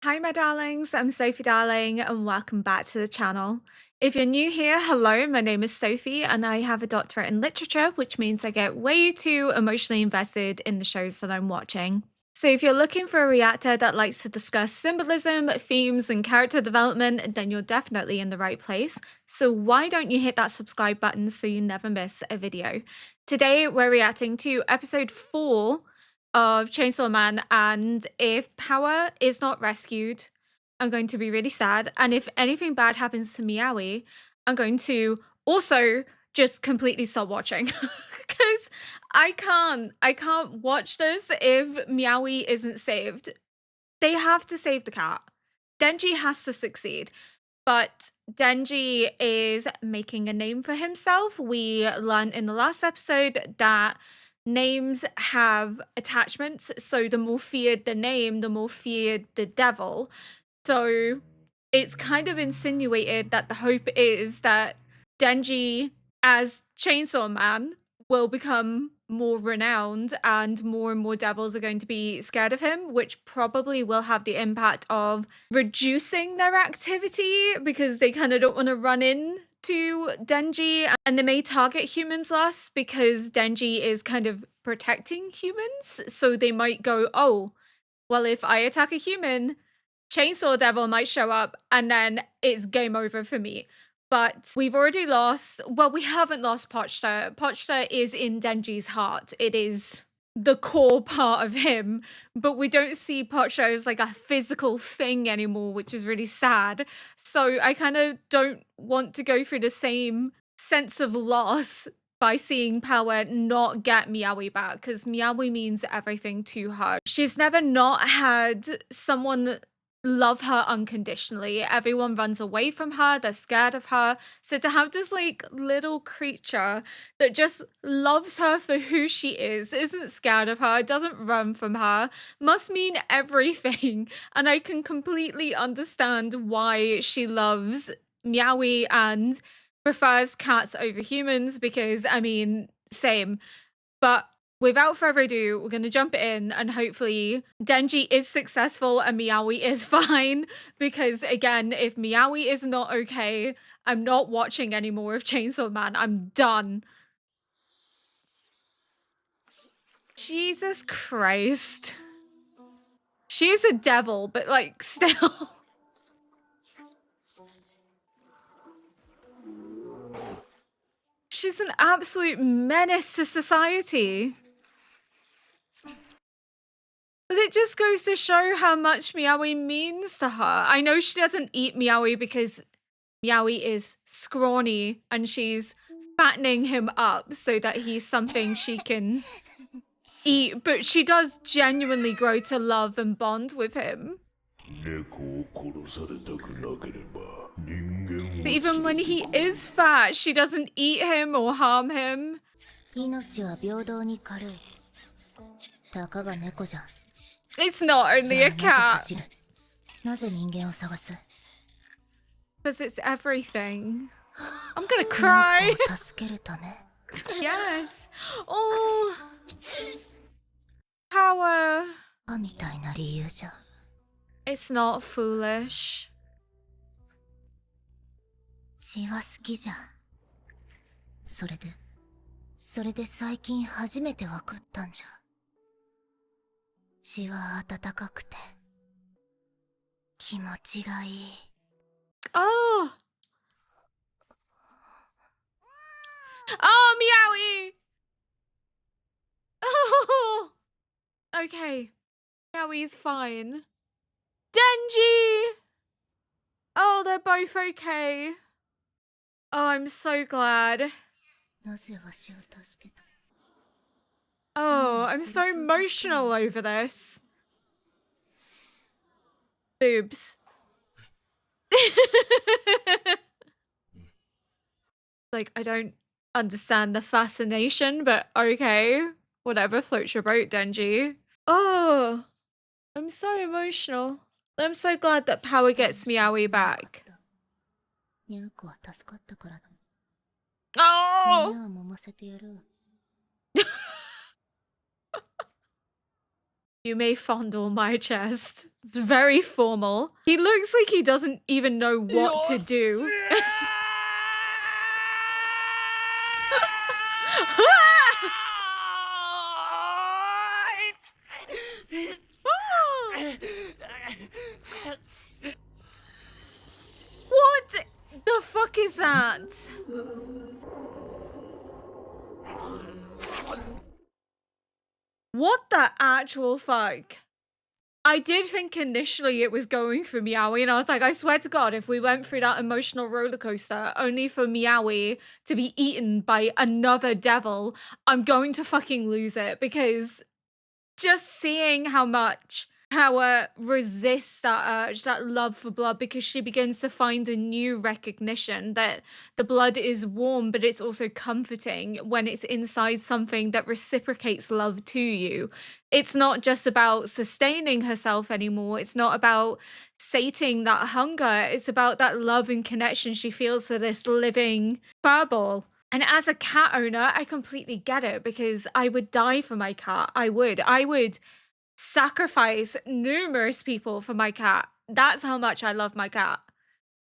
Hi, my darlings. I'm Sophie Darling, and welcome back to the channel. If you're new here, hello, my name is Sophie, and I have a doctorate in literature, which means I get way too emotionally invested in the shows that I'm watching. So if you're looking for a reactor that likes to discuss symbolism, themes, and character development, then you're definitely in the right place. So why don't you hit that subscribe button so you never miss a video? Today, we're reacting to episode 4 of Chainsaw Man, and if Power is not rescued, I'm going to be really sad. And if anything bad happens to Meowie, I'm going to also just completely stop watching. Because I can't watch this if Meowie isn't saved. They have to save the cat. Denji has to succeed. But Denji is making a name for himself. We learned in the last episode that names have attachments. So the more feared the name, the more feared the devil. So it's kind of insinuated that the hope is that Denji, as Chainsaw Man, will become more renowned and more devils are going to be scared of him, which probably will have the impact of reducing their activity because they kind of don't want to run in to Denji, and they may target humans less because Denji is kind of protecting humans. So they might go, oh, well, if I attack a human, Chainsaw Devil might show up and then it's game over for me. But we've already lost, well, we haven't lost Pochta. Pochta is in Denji's heart. It is the core part of him, but we don't see Pochta as like a physical thing anymore, which is really sad. So I kind of don't want to go through the same sense of loss by seeing Power not get Meowie back, because Meowie means everything to her. She's never not had someone love her unconditionally. Everyone runs away from her, they're scared of her. So to have this like little creature that just loves her for who she is, isn't scared of her, doesn't run from her, must mean everything. And I can completely understand why she loves Meowie and prefers cats over humans, because I mean, same. But without further ado, we're going to jump in and hopefully Denji is successful and Meowie is fine. Because again, if Meowie is not okay, I'm not watching anymore of Chainsaw Man. I'm done. Jesus Christ. She is a devil, but like still. She's an absolute menace to society. But it just goes to show how much Meowie means to her. I know she doesn't eat Meowie because Meowie is scrawny and she's fattening him up so that he's something she can eat, but she does genuinely grow to love and bond with him. Even when he is fat, she doesn't eat him or harm him. It's not only a cat. Because it's everything. I'm gonna cry. Yes. Oh. Power. It's not foolish. 血は好きじゃん。それで最近初めてわかったんじゃ。血は温かくて気持ちがいい。Oh. Oh, Meowie. Oh. Okay. Meowie's fine. Denji. Oh, they're both okay. Oh, I'm so glad. Oh, I'm so emotional over this. Boobs. Like, I don't understand the fascination, but okay. Whatever floats your boat, Denji. Oh, I'm so emotional. I'm so glad that Power gets Meowie back. Oh! You may fondle my chest. It's very formal. He looks like he doesn't even know what to do. What the fuck is that? What the actual fuck? I did think initially it was going for Meowie, and I was like, I swear to God, if we went through that emotional roller coaster only for Meowie to be eaten by another devil, I'm going to fucking lose it, because just seeing how much Power resists that urge, that love for blood, because she begins to find a new recognition that the blood is warm, but it's also comforting when it's inside something that reciprocates love to you. It's not just about sustaining herself anymore. It's not about sating that hunger. It's about that love and connection she feels to this living furball. And as a cat owner, I completely get it, because I would die for my cat. I would sacrifice numerous people for my cat. That's how much I love my cat.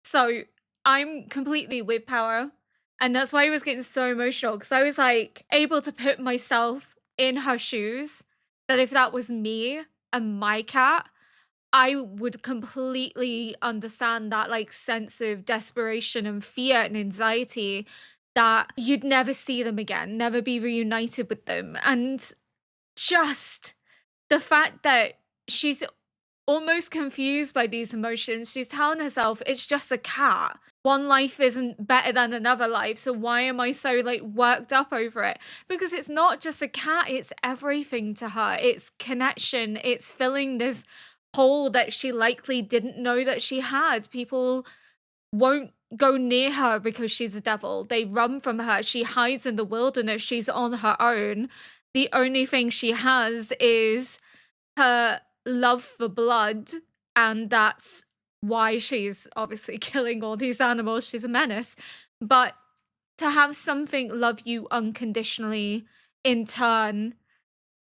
So I'm completely with Power. And that's why I was getting so emotional, because I was like able to put myself in her shoes, that if that was me and my cat, I would completely understand that like sense of desperation and fear and anxiety that you'd never see them again, never be reunited with them. And just the fact that she's almost confused by these emotions. She's telling herself it's just a cat. One life isn't better than another life, so why am I so like worked up over it? Because it's not just a cat, it's everything to her. It's connection, it's filling this hole that she likely didn't know that she had. People won't go near her because she's a devil. They run from her. She hides in the wilderness. She's on her own. The only thing she has is her love for blood, and that's why she's obviously killing all these animals. She's a menace. But to have something love you unconditionally in turn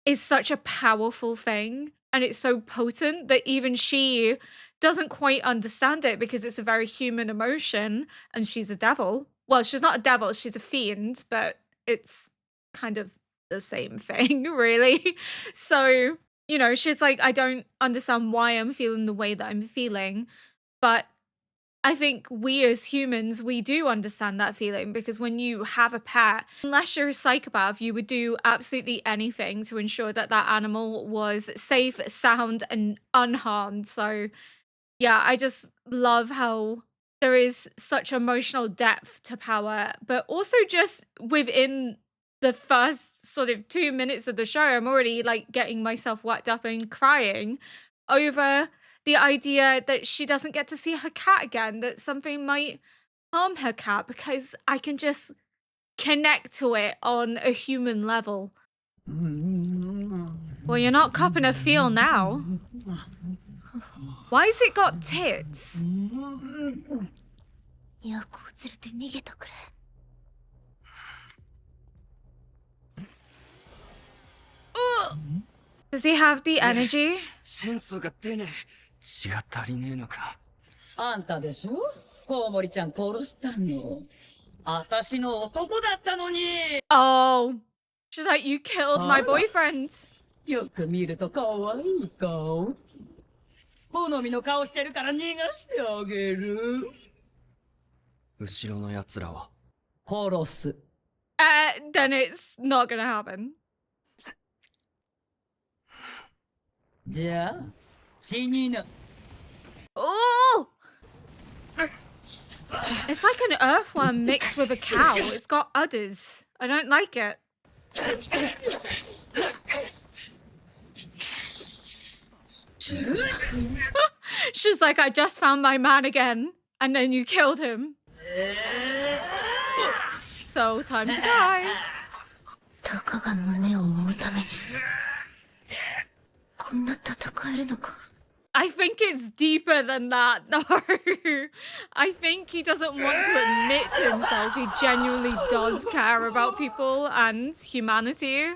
is such a powerful thing, and it's so potent that even she doesn't quite understand it, because it's a very human emotion, and she's a devil. Well, she's not a devil, she's a fiend, but it's kind of the same thing, really. So, you know, she's like, I don't understand why I'm feeling the way that I'm feeling, but I think we as humans, we do understand that feeling, because when you have a pet, unless you're a psychopath, you would do absolutely anything to ensure that that animal was safe, sound, and unharmed. So yeah, I just love how there is such emotional depth to Power, but also just within the first sort of 2 minutes of the show, I'm already like getting myself worked up and crying over the idea that she doesn't get to see her cat again, that something might harm her cat, because I can just connect to it on a human level. Well, you're not copping a feel now. Why has it got tits? ヤコを連れて逃げてくれ。 Does he have the energy? センスが出ねえ。血が足りねえのか。あんたでしょ、コウモリちゃん殺したの。私の男だったのに。Oh, she's like, you killed my boyfriend. よく見ると可愛い顔。好みの顔してるから逃がしてあげる。後ろの奴らは殺す。Then it's not gonna happen. じゃあ、死にな。 Oh! It's like an earthworm mixed with a cow. It's got udders. I don't like it. She's like, I just found my man again, and then you killed him. So, time to die. たかが胸を追うためにこんな戦えるのか。 I think it's deeper than that. No, I think he doesn't want to admit to himself he genuinely does care about people and humanity.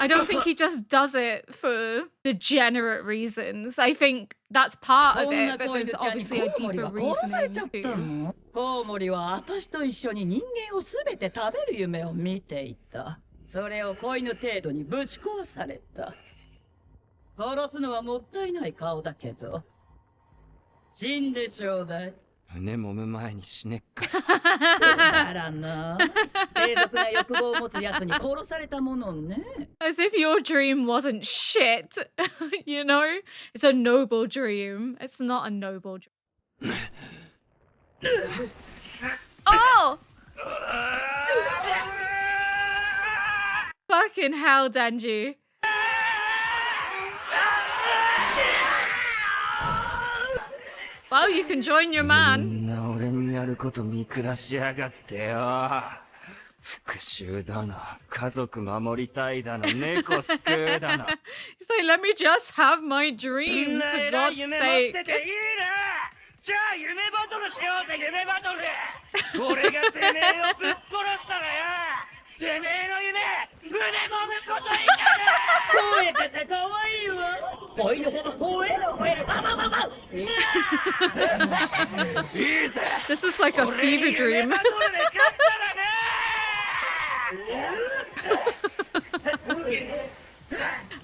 I don't think he just does it for degenerate reasons. I think that's part of こん it, な but 子犬 there's ちゃんに obviously a コウモリ deeper は殺されちゃ reasoning った too. の。コウモリは私と一緒に人間をすべて食べる夢を見ていた。それを子犬程度にぶち壊された。殺すのはもったいない顔だけど、死んでちょうだい。胸揉む前に死ねっか。だらな。低俗な欲望を持つ奴に殺されたものね。As if your dream wasn't shit, you know? It's a noble dream. It's not a noble dream. Oh! Fucking hell, Denji. Well, you can join your み man. んな俺にやること見下しやがってよ。復讐だの、家族守りたいだの、猫救うだの。 He's like, let me just have my dreams, みんな for 偉い God's 夢持って sake. ていいな。じゃあ夢バトルしようぜ、夢バトル。俺がてめえをぶっ殺したらよ、てめえの夢胸揉むことになる。声方かわいいわ。恋のこと吠えろ吠えろ。ババババ。いいぜ。 This is like a 俺 fever に夢 dream. バトルで勝ったらね。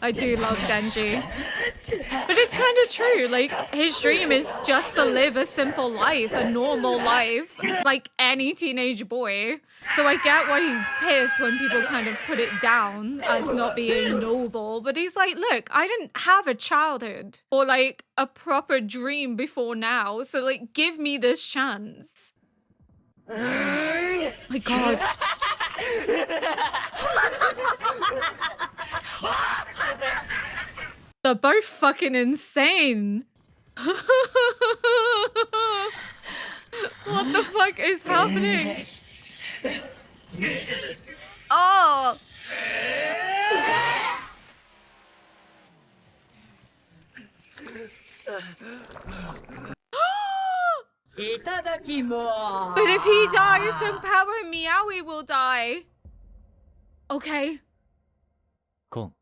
I do love Denji. But it's kind of true. Like, his dream is just to live a simple life, a normal life, like any teenage boy. So I get why he's pissed when people kind of put it down as not being noble. But he's like, look, I didn't have a childhood or like a proper dream before now. So, like, give me this chance. My God. They're both fucking insane. What the fuck is happening? Oh! いただきま But ー if he dies, then Power Meowie will die. Okay. コン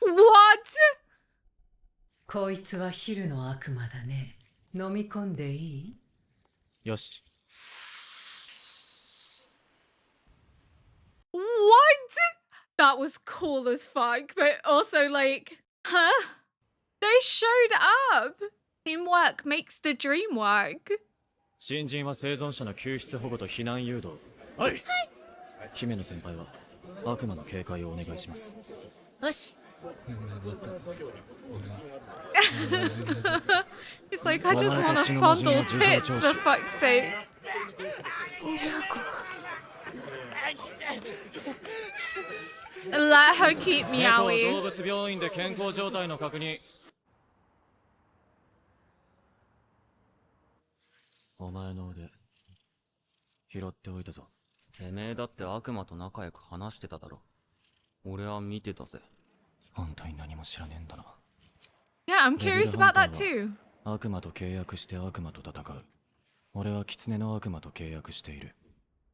What? こいつは昼の悪魔だね。飲み込んでいい？よし What? That was cool as fuck, but also like, huh? They showed up. Teamwork makes the dream work. 新人は生存者の救出保護と避難誘導。はい。姫野先輩は悪魔の警戒をお願いします。よし。 It's like, I just want to fondle tits for fuck's sake. Let her keep 猫動 Meowie. 物病院で健康状態の確認。お前の腕拾っておいたぞ。てめえだって悪魔と仲良く話してただろ。俺は見てたぜ。本当に何も知らねえんだな。 Yeah, I'm curious about that too. 悪魔と契約して悪魔と戦う。俺は狐の悪魔と契約している。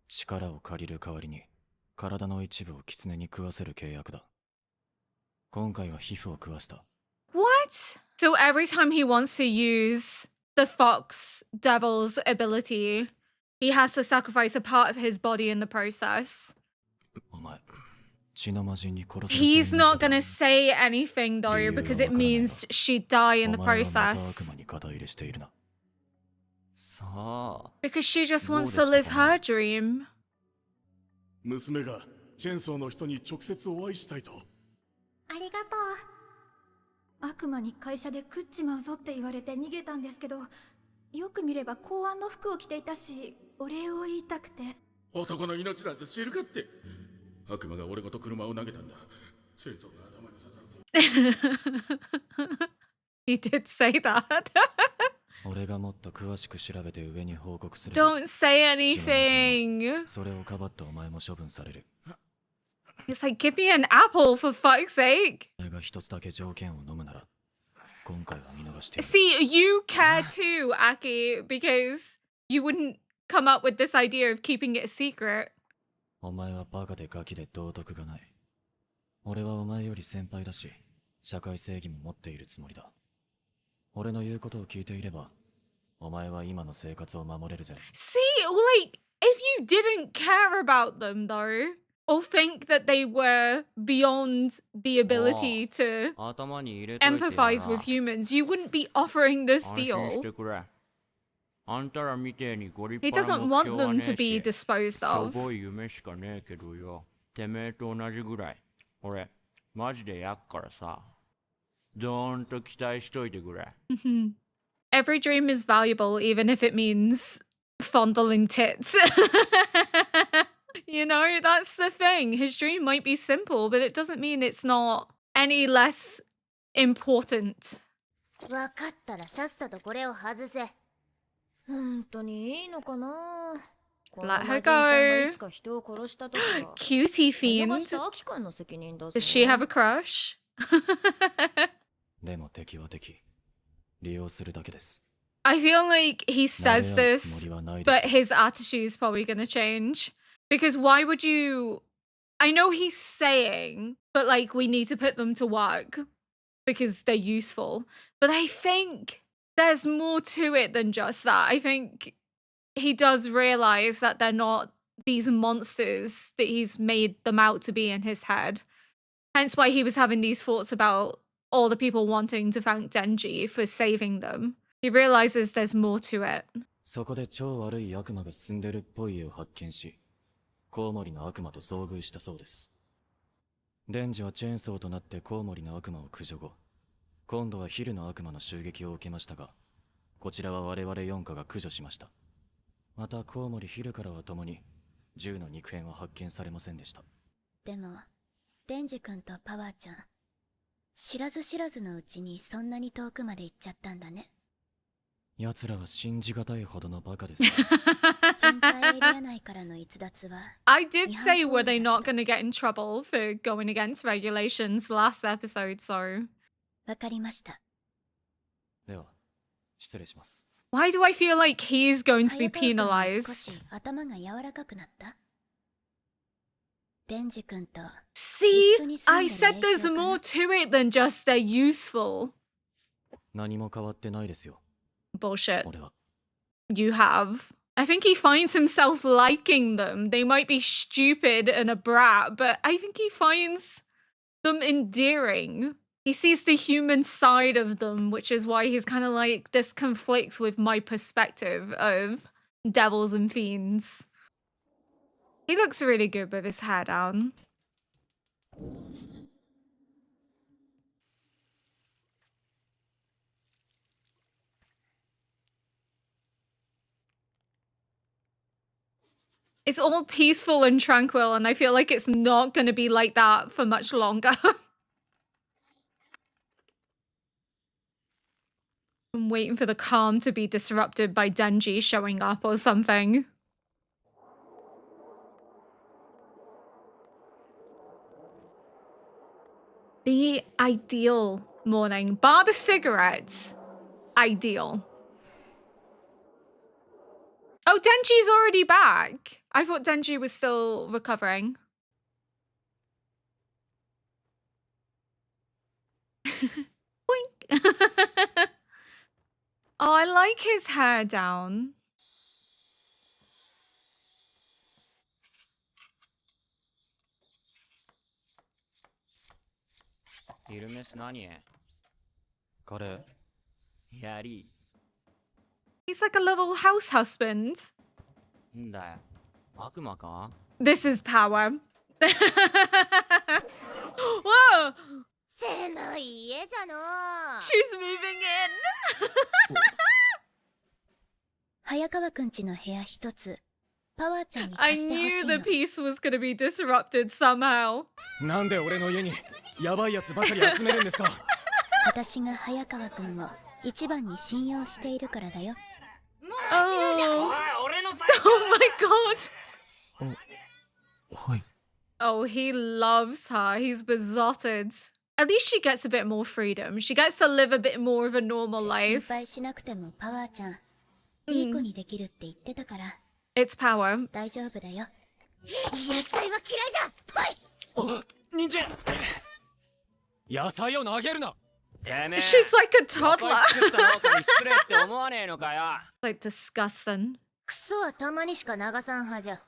力を借りる代わりに体の一部を狐に食わせる契約だ。今回は皮膚を食わした。 What? So every time he wants to use the Fox Devil's ability, he has to sacrifice a part of his body in the process. お前、血の魔人に殺されそう He's になっ not ただろ gonna say anything though, because it means she'd die in the お前はまた悪 process. 魔に肩入れしているな。さあ、 Because she just wants to live her dream. 娘がチェンソーの人に直接お会いしたいと。ありがとう。悪魔に会社で食っちまうぞって言われて逃げたんですけど、よく見れば公安の服を着ていたし、お礼を言いたくて。男の命なんて知るかって。悪魔が俺ごと車を投げたんだ。チェンソーが頭に刺さる。 He did say that. 俺がもっと詳しく調べて上に報告する。 Don't say anything. それをかばったお前も処分される。 It's like, give me an apple for fuck's sake. 俺が一つだけ条件を飲むなら、今回は見逃してやる。 See, you care too, Aki, because you wouldn't come up with this idea of keeping it a secret. お前はバカでガキで道徳がない。俺はお前より先輩だし、社会正義も持っているつもりだ。俺の言うことを聞いていれば、お前は今の生活を守れるぜ。See, like, if you didn't care about them, though, or think that they were beyond the ability to 頭に入れといてやな。 empathize with humans, you wouldn't be offering this 安心し deal. てくれ。あんたらみてえにご立 He 派な doesn't 目 want 標は them ね to え be し、 disposed しょ of. ぼい夢しかねえけどよ。てめえと同じぐらい。俺、マジでやっからさ。どーんと期待しといてくれ。Every dream is valuable, even if it means fondling tits. You know, that's the thing. His dream might be simple, but it doesn't mean it's not any less important. わかったらさっさとこれを外せ。本当にいいのかな。 Let her go. いつか人を殺したときは Cutie 見逃 fiend. したアキ君の責任だぞ。 Does she have a crush? でも敵は敵。利用するだけです。 I feel like he says 慣れ合う this, つもりはないで but す。 his attitude is probably going to change. Because why would you... I know he's saying, but like, we need to put them to work because they're useful. But I think there's more to it than just that. I think he does realize that they're not these monsters that he's made them out to be in his head. Hence why he was having these thoughts about all the people wanting to thank Denji for saving them. He realizes there's more to it. そこで超悪い悪魔が住んでるっぽい家を発見し、コウモリの悪魔と遭遇したそうです。デンジはチェーンソーとなってコウモリの悪魔を駆除後、今度はヒルの悪魔の襲撃を受けましたが、こちらは我々4課が駆除しました。またコウモリヒルからは共に銃の肉片は発見されませんでした。でもデンジ君とパワーちゃん、知らず知らずのうちにそんなに遠くまで行っちゃったんだね。奴らは信じがたいほどのバカです。人海エリア内からの逸脱は I did say, were they not going to get in trouble for going against regulations last episode, so... わかりました。では、失礼します。Why do I feel like he's going to be 早川君も少し penalized? 頭が柔らかくなった？デンジ君と See, 一緒に住ん I でる said 影 there's 響かな。 more to it than just they're useful. 何も変わってないですよ、 Bullshit. 俺は。You have. I think he finds himself liking them. They might be stupid and a brat, but I think he finds them endearing. He sees the human side of them, which is why he's kind of like, this conflicts with my perspective of devils and fiends. He looks really good with his hair down. It's all peaceful and tranquil, and I feel like it's not going to be like that for much longer. I'm waiting for the calm to be disrupted by Denji showing up or something. The ideal morning. Bar the cigarettes. Ideal. Oh, Denji's already back. I thought Denji was still recovering. Wink. Oh, I like his hair down. He's like a little house husband. This is power. Whoa! 狭い家じゃの。 She's moving in. 早川くんちの部屋一つパワーちゃんに I 貸してほし knew い the の。 peace was gonna be disrupted somehow. なんで俺の家にヤバいやつばかり集めるんですか。私が早川くんを一番に信用しているからだよ。 Oh. おい、俺の財 Oh my god. はい。 Oh, he loves her. He's besotted. At least she gets a bit more freedom. She gets to live a bit more of a normal 心 life. 配しなくてもパワーちゃんいい子にできるって言ってたから It's power. 大丈夫だよ。野菜は嫌いじゃ。はい。人参野菜を投げるな。てめえ She's like a 野 toddler. 菜作った農家に失礼って思わねえのかよ。 Like disgusting. クソはたまにしか流さんはじゃ。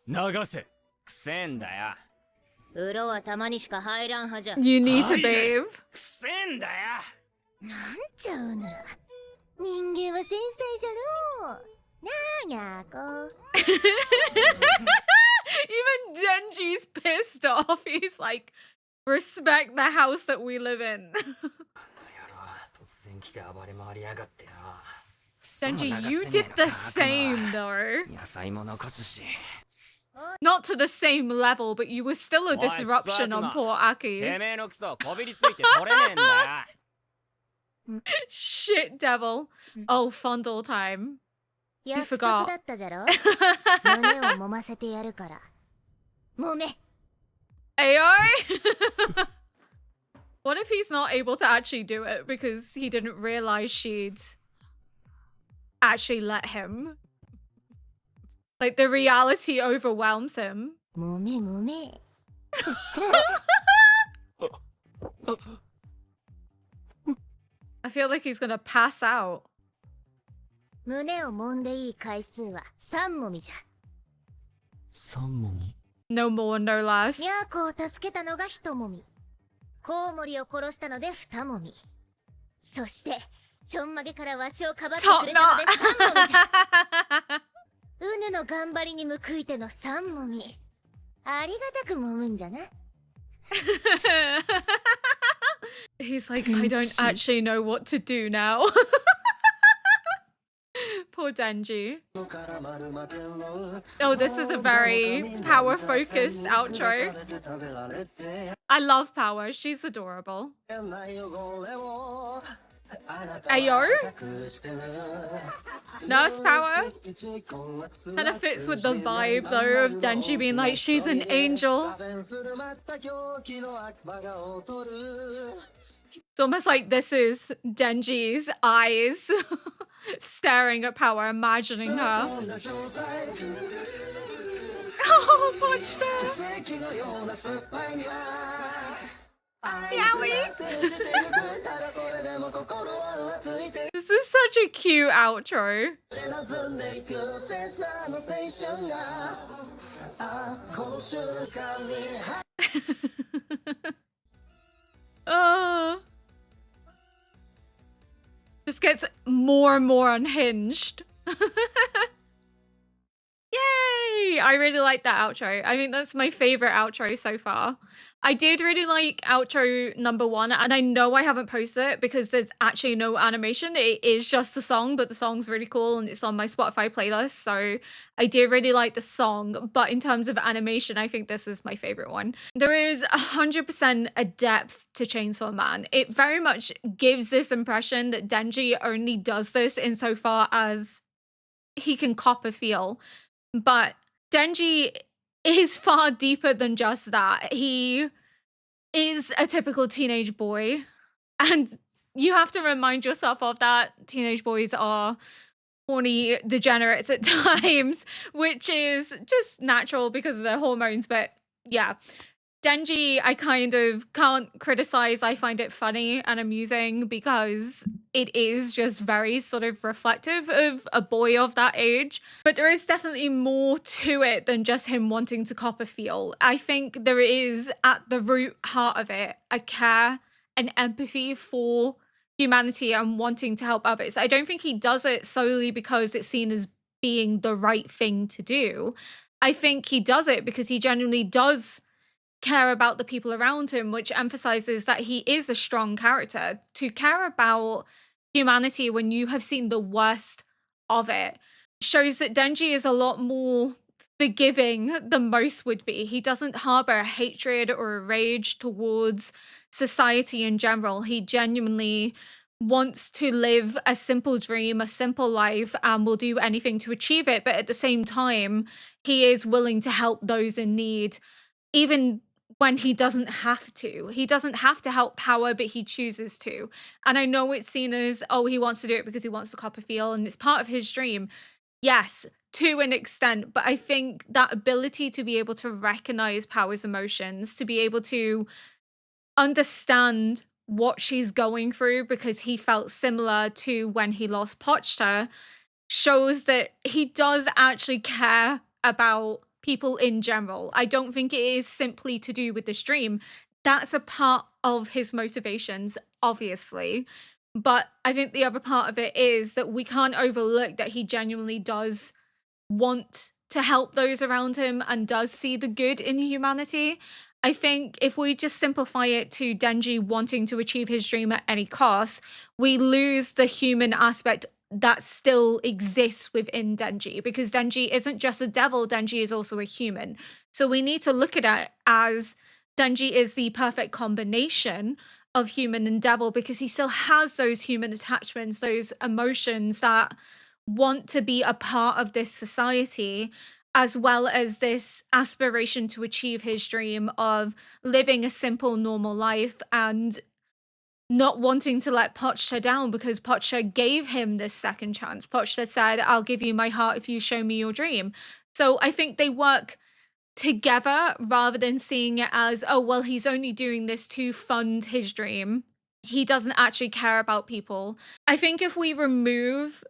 流せ。くせえんだよ。風呂はたまにしか入らんはじゃ。 You need to bathe. くせえんだよ。なんちゃうぬら。人間は繊細じゃのう。なあにゃこ。 Even Denji's pissed off. He's like, respect the house that we live in. 突然来て暴れ回りやがってよ。 Denji, you did the same though. 野菜も残すし。 Not to the same level, but you were still a disruption on poor て Aki. めえのクソこびりついて取れねえんだよ。 Shit devil. Oh, fondle time. 約束だったじゃろ。胸を揉ませてやるから。揉め。 Ayo? What if he's not able to actually do it because he didn't realize she'd actually let him? Like the reality overwhelms him. 揉め揉め。 I feel like he's gonna pass out. 胸を揉んでいい回数は3揉みじゃ。3もみ。 No more, no less. にゃーこを助けたのが1揉み。コウモリを殺したので2揉み。そしてちょんまげからわしをかばってくれたので3揉みじゃ。うぬの頑張りに報いての3揉み。ありがたく揉むんじゃな。 He's like, I don't actually know what to do now. Poor Denji. Oh, this is a very power-focused outro. I love Power. She's adorable. Ayo? Nurse Power? Kind of fits with the vibe, though, of Denji being like, she's an angel. It's almost like this is Denji's eyes staring at Power, imagining her. Oh, watched her. Yowie. This is such a cute outro. Just gets more and more unhinged. Yay! I really like that outro. I think that's my favorite outro so far. I did really like outro number 1, and I know I haven't posted it because there's actually no animation. It is just the song, but the song's really cool and it's on my Spotify playlist. So I did really like the song, but in terms of animation, I think this is my favorite one. There is 100% a depth to Chainsaw Man. It very much gives this impression that Denji only does this insofar as he can cop a feel. But Denji is far deeper than just that. He is a typical teenage boy, and you have to remind yourself of that. Teenage boys are horny degenerates at times, which is just natural because of their hormones. But yeah, Denji, I kind of can't criticize. I find it funny and amusing because it is just very sort of reflective of a boy of that age. But there is definitely more to it than just him wanting to cop a feel. I think there is, at the root heart of it, a care and empathy for humanity and wanting to help others. I don't think he does it solely because it's seen as being the right thing to do. I think he does it because he genuinely does care about the people around him, which emphasizes that he is a strong character. To care about humanity when you have seen the worst of it shows that Denji is a lot more forgiving than most would be. He doesn't harbor a hatred or a rage towards society in general. He genuinely wants to live a simple dream, a simple life, and will do anything to achieve it. But at the same time, he is willing to help those in need, even when he doesn't have to. He doesn't have to help Power, but he chooses to. And I know it's seen as, oh, he wants to do it because he wants to cop a feel and it's part of his dream. Yes, to an extent, but I think that ability to be able to recognize Power's emotions, to be able to understand what she's going through because he felt similar to when he lost Pochta, shows that he does actually care about people in general. I don't think it is simply to do with the stream. That's a part of his motivations, obviously. But I think the other part of it is that we can't overlook that he genuinely does want to help those around him and does see the good in humanity. I think if we just simplify it to Denji wanting to achieve his dream at any cost, we lose the human aspect that still exists within Denji, because Denji isn't just a devil, Denji is also a human. So we need to look at it as Denji is the perfect combination of human and devil, because he still has those human attachments, those emotions that want to be a part of this society, as well as this aspiration to achieve his dream of living a simple, normal life and not wanting to let Pochta down, because Pochta gave him this second chance. Pochta said, I'll give you my heart if you show me your dream. So I think they work together rather than seeing it as, oh, well, he's only doing this to fund his dream. He doesn't actually care about people. I think if we remove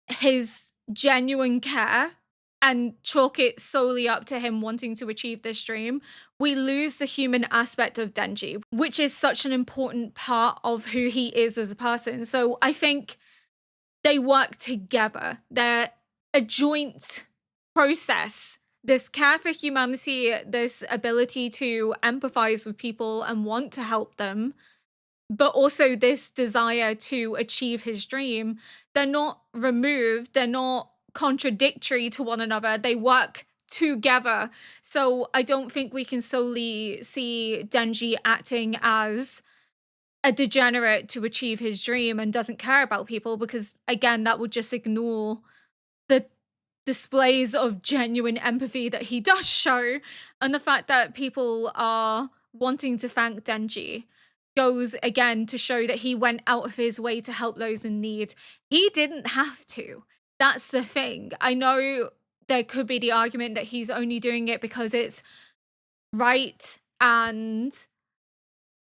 his genuine care and chalk it solely up to him wanting to achieve this dream, we lose the human aspect of Denji, which is such an important part of who he is as a person. So I think they work together. They're a joint process. This care for humanity, this ability to empathize with people and want to help them, but also this desire to achieve his dream, they're not removed, they're not contradictory to one another, they work together. So I don't think we can solely see Denji acting as a degenerate to achieve his dream and doesn't care about people, because again, that would just ignore the displays of genuine empathy that he does show, and the fact that people are wanting to thank Denji goes again to show that he went out of his way to help those in need. He didn't have to. That's the thing. I know there could be the argument that he's only doing it because it's right, and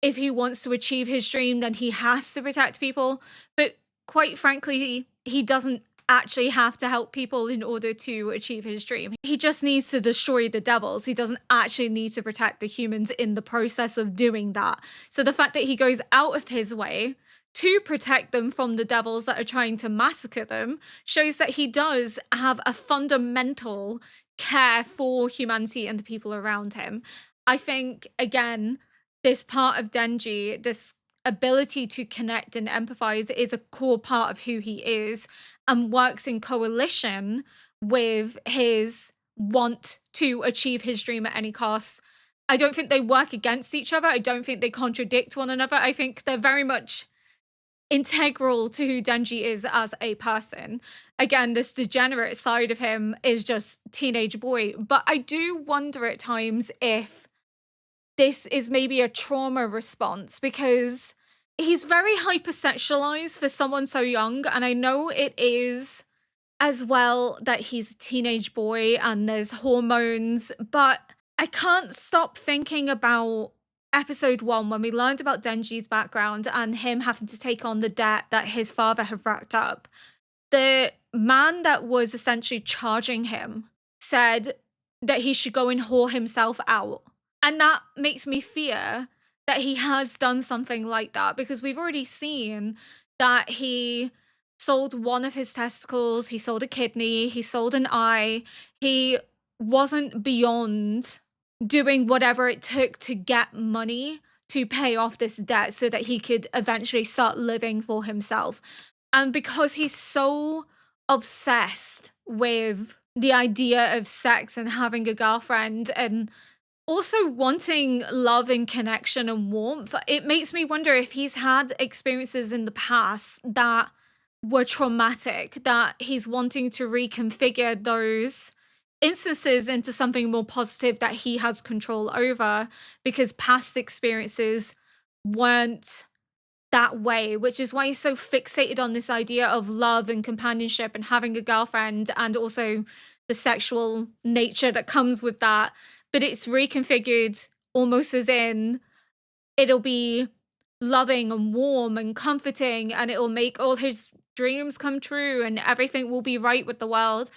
if he wants to achieve his dream, then he has to protect people. But quite frankly, he doesn't actually have to help people in order to achieve his dream. He just needs to destroy the devils. He doesn't actually need to protect the humans in the process of doing that. So the fact that he goes out of his way to protect them from the devils that are trying to massacre them shows that he does have a fundamental care for humanity and the people around him. I think, again, this part of Denji, this ability to connect and empathize, is a core part of who he is and works in coalition with his want to achieve his dream at any cost. I don't think they work against each other. I don't think they contradict one another. I think they're very much integral to who Denji is as a person. Again, this degenerate side of him is just teenage boy, but I do wonder at times if this is maybe a trauma response, because he's very hypersexualized for someone so young, and I know it is as well that he's a teenage boy and there's hormones, but I can't stop thinking about episode 1 when we learned about Denji's background and him having to take on the debt that his father had racked up. The man that was essentially charging him said that he should go and whore himself out. And that makes me fear that he has done something like that, because we've already seen that he sold one of his testicles, he sold a kidney, he sold an eye. He wasn't beyond doing whatever it took to get money to pay off this debt so that he could eventually start living for himself. And because he's so obsessed with the idea of sex and having a girlfriend and also wanting love and connection and warmth, it makes me wonder if he's had experiences in the past that were traumatic, that he's wanting to reconfigure those instances into something more positive that he has control over, because past experiences weren't that way, which is why he's so fixated on this idea of love and companionship and having a girlfriend, and also the sexual nature that comes with that. But it's reconfigured almost as in it'll be loving and warm and comforting, and it'll make all his dreams come true, and everything will be right with the world.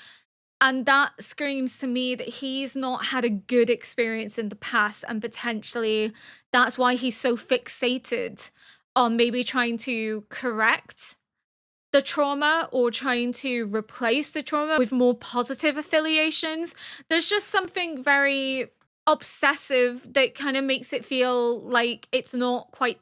And that screams to me that he's not had a good experience in the past, and potentially that's why he's so fixated on maybe trying to correct the trauma or trying to replace the trauma with more positive affiliations. There's just something very obsessive that kind of makes it feel like it's not quite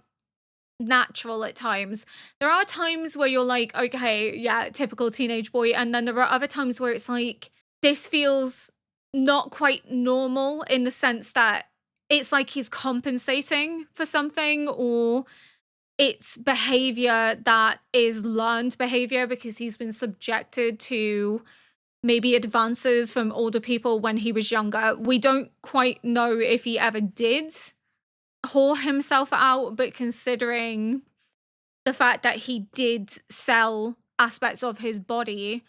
natural at times. There are times where you're like, okay, yeah, typical teenage boy. And then there are other times where it's like, this feels not quite normal in the sense that it's like he's compensating for something, or it's behavior that is learned behavior because he's been subjected to maybe advances from older people when he was younger. We don't quite know if he ever did whore himself out, but considering the fact that he did sell aspects of his body,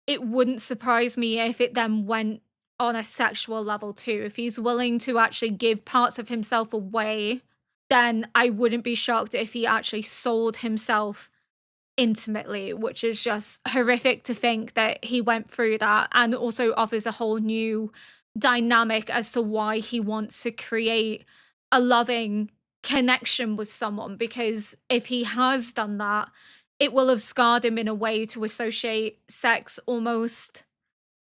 it wouldn't surprise me if it then went on a sexual level too. If he's willing to actually give parts of himself away, then I wouldn't be shocked if he actually sold himself intimately, which is just horrific to think that he went through that, and also offers a whole new dynamic as to why he wants to create a loving connection with someone. Because if he has done that, it will have scarred him in a way to associate sex almost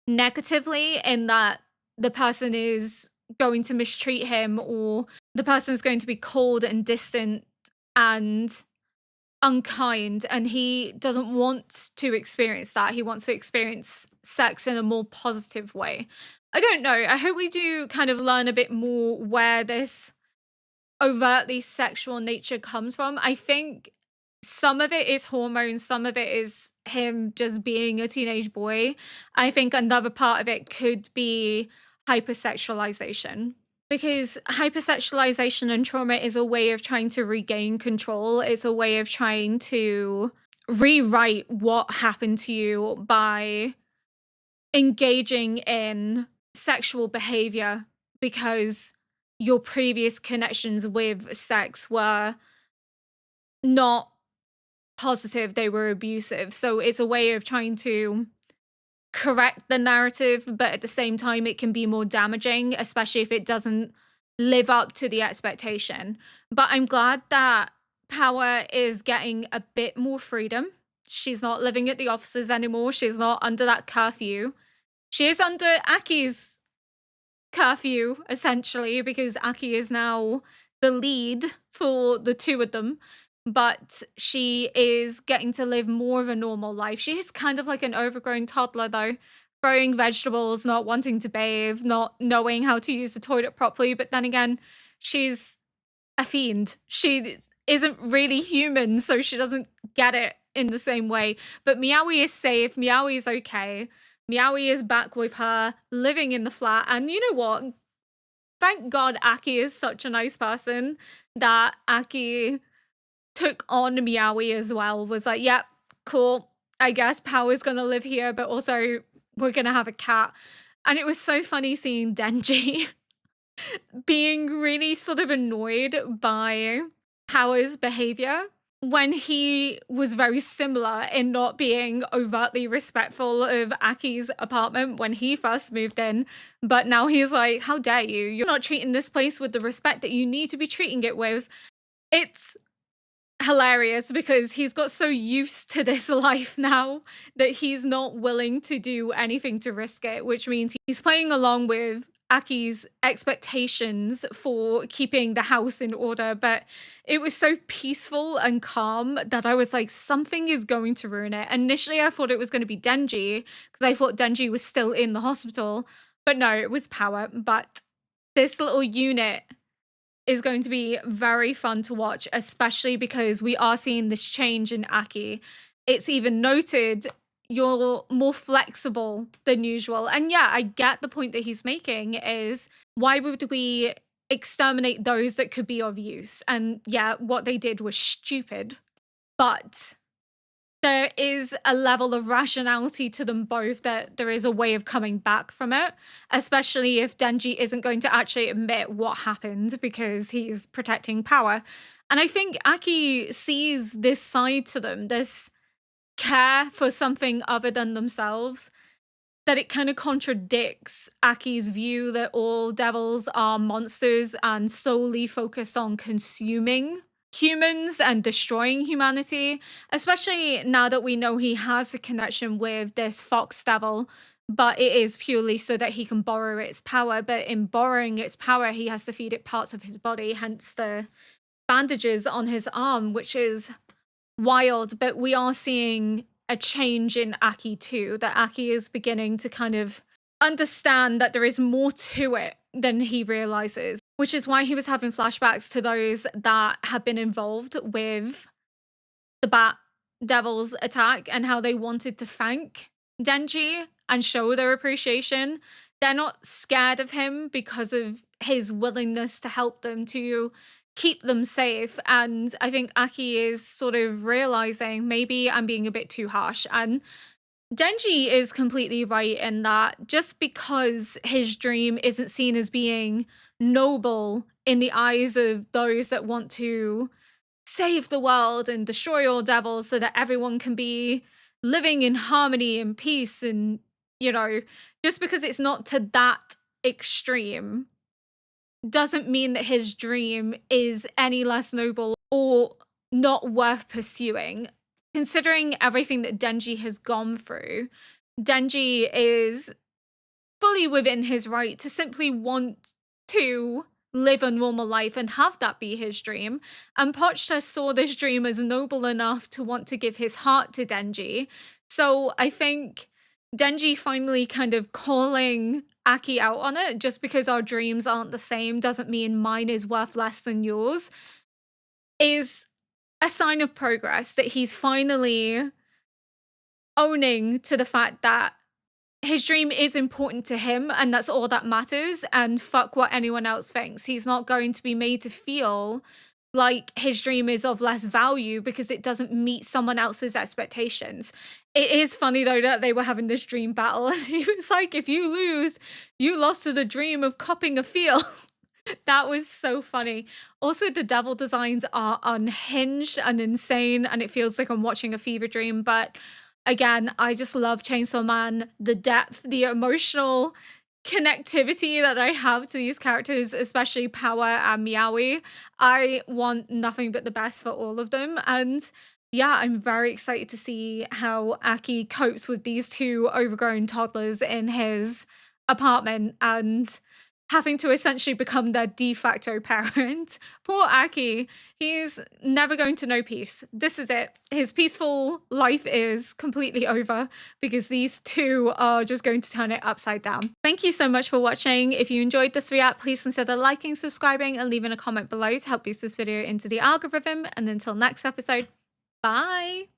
negatively, in that the person is going to mistreat him, or the person is going to be cold and distant and unkind, and he doesn't want to experience that. He wants to experience sex in a more positive way. I don't know. I hope we do kind of learn a bit more where this overtly sexual nature comes from. I think some of it is hormones, some of it is him just being a teenage boy. I think another part of it could be hypersexualization, because hypersexualization and trauma is a way of trying to regain control. It's a way of trying to rewrite what happened to you by engaging in sexual behavior because your previous connections with sex were not positive, they were abusive. So it's a way of trying to correct the narrative, but at the same time it can be more damaging, especially if it doesn't live up to the expectation. But I'm glad that Power is getting a bit more freedom. She's not living at the offices anymore. She's not under that curfew. She is under Aki's curfew, essentially, because Aki is now the lead for the two of them. But she is getting to live more of a normal life. She is kind of like an overgrown toddler, though, throwing vegetables, not wanting to bathe, not knowing how to use the toilet properly. But then again, she's a fiend. She isn't really human, so she doesn't get it in the same way. But Meowie is safe. Meowie is okay. Meowie is back with her, living in the flat. And you know what? Thank God Aki is such a nice person that Aki took on Meowie as well, was like, yep, cool. I guess Power's gonna live here, but also we're gonna have a cat. And it was so funny seeing Denji being really sort of annoyed by Power's behavior when he was very similar in not being overtly respectful of Aki's apartment when he first moved in. But now he's like, how dare you? You're not treating this place with the respect that you need to be treating it with. It's hilarious because he's got so used to this life now that he's not willing to do anything to risk it, which means he's playing along with Aki's expectations for keeping the house in order. But it was so peaceful and calm that I was like, something is going to ruin it. Initially, I thought it was going to be Denji because I thought Denji was still in the hospital, but no, it was Power. But this little unit is going to be very fun to watch, especially because we are seeing this change in Aki. It's even noted you're more flexible than usual. And yeah, I get the point that he's making is, why would we exterminate those that could be of use? And yeah, what they did was stupid. but there is a level of rationality to them both, that there is a way of coming back from it, especially if Denji isn't going to actually admit what happened because he's protecting power. And I think Aki sees this side to them, this care for something other than themselves, that it kind of contradicts Aki's view that all devils are monsters and solely focus on consuming humans and destroying humanity, especially now that we know he has a connection with this fox devil, but it is purely so that he can borrow its power. But in borrowing its power, he has to feed it parts of his body, hence the bandages on his arm, which is wild. But we are seeing a change in Aki too, that Aki is beginning to kind of understand that there is more to it than he realizes, which is why he was having flashbacks to those that have been involved with the Bat Devil's attack and how they wanted to thank Denji and show their appreciation. They're not scared of him because of his willingness to help them, to keep them safe. And I think Aki is sort of realizing maybe I'm being a bit too harsh. And Denji is completely right in that just because his dream isn't seen as being noble in the eyes of those that want to save the world and destroy all devils so that everyone can be living in harmony and peace, and, you know, just because it's not to that extreme doesn't mean that his dream is any less noble or not worth pursuing. Considering everything that Denji has gone through, Denji is fully within his right to simply want to live a normal life and have that be his dream. And Pochta saw this dream as noble enough to want to give his heart to Denji. So I think Denji finally kind of calling Aki out on it, just because our dreams aren't the same doesn't mean mine is worth less than yours, is a sign of progress, that he's finally owning to the fact that his dream is important to him and that's all that matters, and fuck what anyone else thinks. He's not going to be made to feel like his dream is of less value because it doesn't meet someone else's expectations. It is funny though that they were having this dream battle and he was like, if you lose, you lost to the dream of copping a feel. That was so funny. Also, the devil designs are unhinged and insane, and it feels like I'm watching a fever dream. But again, I just love Chainsaw Man, the depth, the emotional connectivity that I have to these characters, especially Power and Meowie. I want nothing but the best for all of them. And yeah, I'm very excited to see how Aki copes with these two overgrown toddlers in his apartment and having to essentially become their de facto parent. Poor Aki, he's never going to know peace. This is it. His peaceful life is completely over because these two are just going to turn it upside down. Thank you so much for watching. If you enjoyed this react, please consider liking, subscribing, and leaving a comment below to help boost this video into the algorithm. And until next episode, bye!